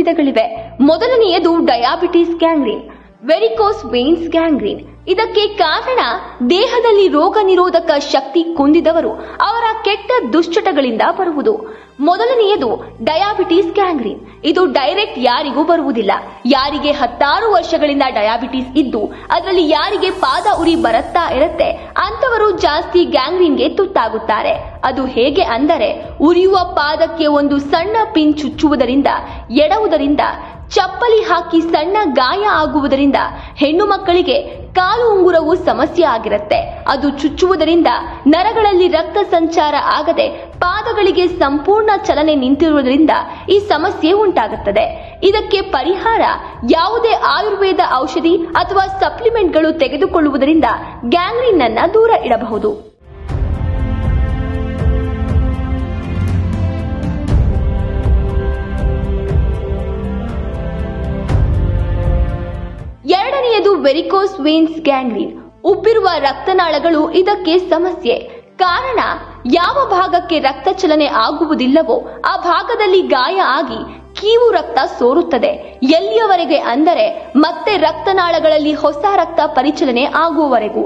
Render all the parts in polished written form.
ವಿಧಗಳಿವೆ. ಮೊದಲನೆಯದು diabetes gangrene, varicose veins gangrene. ಇದಕ್ಕೆ ಕಾರಣ ದೇಹದಲ್ಲಿ ರೋಗ ನಿರೋಧಕ ಶಕ್ತಿ ಕುಂದಿದವರು ಅವರ ಕೆಟ್ಟ ದುಶ್ಚಟಗಳಿಂದ ಬರುವುದು. ಮೊದಲನೆಯದು ಡಯಾಬಿಟಿಸ್ ಗ್ಯಾಂಗ್ರೀನ್. ಇದು ಡೈರೆಕ್ಟ್ ಯಾರಿಗೂ ಬರುವುದಿಲ್ಲ. ಯಾರಿಗೆ 16 ವರ್ಷಗಳಿಂದ ಡಯಾಬಿಟಿಸ್ ಇದ್ದು ಅದರಲ್ಲಿ ಯಾರಿಗೆ ಪಾದ ಉರಿ ಬರುತ್ತಾ ಇರುತ್ತೆ ಅಂತವರು ಜಾಸ್ತಿ ಗ್ಯಾಂಗ್ರೀನ್ಗೆ ತುತ್ತಾಗುತ್ತಾರೆ. ಅದು ಹೇಗೆ ಅಂದರೆ, ಉರಿಯುವ ಪಾದಕ್ಕೆ ಒಂದು ಸಣ್ಣ ಪಿನ್ ಚುಚ್ಚುವುದರಿಂದ, ಎಡವುದರಿಂದ, ಚಪ್ಪಲಿ ಹಾಕಿ ಸಣ್ಣ ಗಾಯ ಆಗುವುದರಿಂದ, ಹೆಣ್ಣು ಮಕ್ಕಳಿಗೆ ಕಾಲು ಉಂಗುರವು ಸಮಸ್ಯೆ ಆಗಿರುತ್ತೆ. ಅದು ಚುಚ್ಚುವುದರಿಂದ ನರಗಳಲ್ಲಿ ರಕ್ತ ಸಂಚಾರ ಆಗದೆ ಪಾದಗಳಿಗೆ ಸಂಪೂರ್ಣ ಚಲನೆ ನಿಂತಿರುವುದರಿಂದ ಈ ಸಮಸ್ಯೆ ಉಂಟಾಗುತ್ತದೆ. ಇದಕ್ಕೆ ಪರಿಹಾರ ಯಾವುದೇ ಆಯುರ್ವೇದ ಔಷಧಿ ಅಥವಾ ಸಪ್ಲಿಮೆಂಟ್ಗಳು ತೆಗೆದುಕೊಳ್ಳುವುದರಿಂದ ಗ್ಯಾಂಗ್ರೀನ್ ಅನ್ನು ದೂರ ಇಡಬಹುದು. ಎರಡನೆಯದು ವೆರಿಕೋಸ್ ವೇನ್ಸ್ ಗ್ಯಾಂಗ್ರೀನ್. ಉಬ್ಬಿರುವ ರಕ್ತನಾಳಗಳು ಇದಕ್ಕೆ ಸಮಸ್ಯೆ. ಕಾರಣ, ಯಾವ ಭಾಗಕ್ಕೆ ರಕ್ತ ಚಲನೆ ಆಗುವುದಿಲ್ಲವೋ ಆ ಭಾಗದಲ್ಲಿ ಗಾಯ ಆಗಿ ಕೀವು ರಕ್ತ ಸೋರುತ್ತದೆ. ಎಲ್ಲಿಯವರೆಗೆ ಅಂದರೆ ಮತ್ತೆ ರಕ್ತನಾಳಗಳಲ್ಲಿ ಹೊಸ ರಕ್ತ ಪರಿಚಲನೆ ಆಗುವವರೆಗೂ.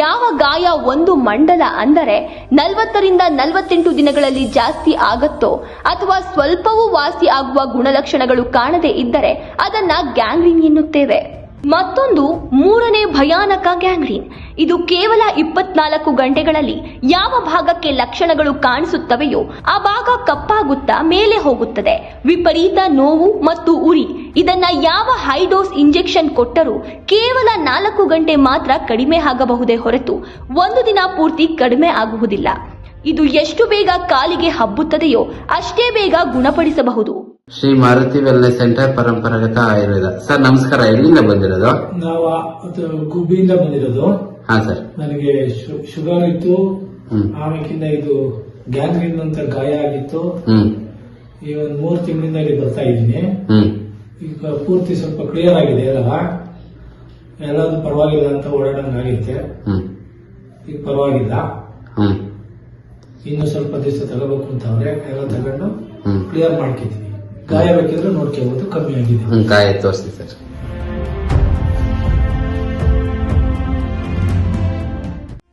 ಯಾವ ಗಾಯ ಒಂದು ಮಂಡಲ ಅಂದರೆ 40 ರಿಂದ 48 ದಿನಗಳಲ್ಲಿ ಜಾಸ್ತಿ ಆಗತ್ತೋ ಅಥವಾ ಸ್ವಲ್ಪವೂ ವಾಸಿ ಆಗುವ ಗುಣಲಕ್ಷಣಗಳು ಕಾಣದೇ ಇದ್ದರೆ ಅದನ್ನ ಗ್ಯಾಂಗ್ರೀನ್ ಎನ್ನುತ್ತೇವೆ. ಮತ್ತೊಂದು ಮೂರನೇ ಭಯಾನಕ ಗ್ಯಾಂಗ್ರೀನ್. ಇದು ಕೇವಲ 24 ಗಂಟೆಗಳಲ್ಲಿ ಯಾವ ಭಾಗಕ್ಕೆ ಲಕ್ಷಣಗಳು ಕಾಣಿಸುತ್ತವೆಯೋ ಆ ಭಾಗ ಕಪ್ಪಾಗುತ್ತಾ ಮೇಲೆ ಹೋಗುತ್ತದೆ. ವಿಪರೀತ ನೋವು ಮತ್ತು ಉರಿ. ಇದನ್ನ ಯಾವ ಹೈಡೋಸ್ ಇಂಜೆಕ್ಷನ್ ಕೊಟ್ಟರೂ ಕೇವಲ 4 ಗಂಟೆ ಮಾತ್ರ ಕಡಿಮೆ ಆಗಬಹುದೇ ಹೊರತು 1 ದಿನ ಪೂರ್ತಿ ಕಡಿಮೆ ಆಗುವುದಿಲ್ಲ. ಇದು ಎಷ್ಟು ಬೇಗ ಕಾಲಿಗೆ ಹಬ್ಬುತ್ತದೆಯೋ ಅಷ್ಟೇ ಬೇಗ ಗುಣಪಡಿಸಬಹುದು. ಶ್ರೀ ಮಾರುತಿ ವೆಲ್ನೆಸ್ ಸೆಂಟರ್, ಪರಂಪರಾಗತ ಆಯುರ್ವೇದ. ಸರ್ ನಮಸ್ಕಾರ, ಎಲ್ಲಿಂದ ಬಂದಿರೋದು? ನಾವು ಗುಬ್ಬಿಯಿಂದ ಬಂದಿರೋದು. ಹಾ ಸರ್. ನನಗೆ ಶುಗರ್ ಇತ್ತು, ಆಮೇಕಿಂದ ಇದು ಗ್ಯಾಂಗ್ರೀನ್ ಅಂತ ಗಾಯ ಆಗಿತ್ತು. ಈ 3 ತಿಂಗಳಿಂದ ಇಲ್ಲಿ ಬರ್ತಾ ಇದ್ದೀನಿ. ಈಗ ಪೂರ್ತಿ ಸ್ವಲ್ಪ ಕ್ಲಿಯರ್ ಆಗಿದೆ ಎಲ್ಲದು ಪರವಾಗಿಲ್ಲ ಅಂತ ಓಡಾಡಂಗ್ ಆಗೈತೆ. ಈಗ ಪರವಾಗಿಲ್ಲ. ಇನ್ನು ಸ್ವಲ್ಪ ದಿವಸ ತಗೋಬೇಕು ಅಂತವ್ರೆ. ಎಲ್ಲ ತಗೊಂಡು ಕ್ಲಿಯರ್ ಮಾಡ್ಕಿದೀವಿ. ಗಾಯ ಬೇಕಿದ್ರೆ ನೋಡ್ಕೋಬಹುದು, ಕಮ್ಮಿ ಆಗಿದೆ. ಗಾಯ ತೋರಿಸಿ ಸರ್.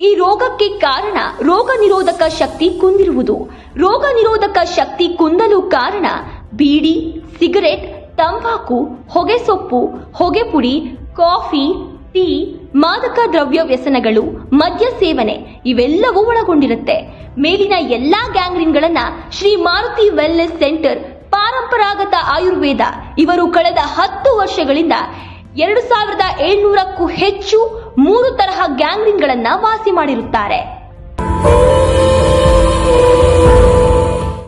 ಈ ರೋಗಕ್ಕೆ ಕಾರಣ ರೋಗ ನಿರೋಧಕ ಶಕ್ತಿ ಕುಂದಿರುವುದು. ರೋಗ ನಿರೋಧಕ ಶಕ್ತಿ ಕುಂದಲು ಕಾರಣ ಬೀಡಿ, ಸಿಗರೆಟ್, ತಂಬಾಕು, ಹೊಗೆಸೊಪ್ಪು, ಹೊಗೆಪುಡಿ, ಕಾಫಿ, ಟೀ, ಮಾದಕ ದ್ರವ್ಯ ವ್ಯಸನಗಳು, ಮದ್ಯ ಸೇವನೆ ಇವೆಲ್ಲವೂ ಒಳಗೊಂಡಿರುತ್ತೆ. ಮೇಲಿನ ಎಲ್ಲಾ ಗ್ಯಾಂಗ್ರೀನ್ಗಳನ್ನ ಶ್ರೀ ಮಾರುತಿ ವೆಲ್ನೆಸ್ ಸೆಂಟರ್, ಪರಂಪರಾಗತ ಆಯುರ್ವೇದ ಇವರು ಕಳೆದ 10 ವರ್ಷಗಳಿಂದ 2700ಕ್ಕೂ ಹೆಚ್ಚು 3 ತರಹ ಗ್ಯಾಂಗ್ರೀನ್ಗಳನ್ನ ವಾಸಿ ಮಾಡಿರುತ್ತಾರೆ.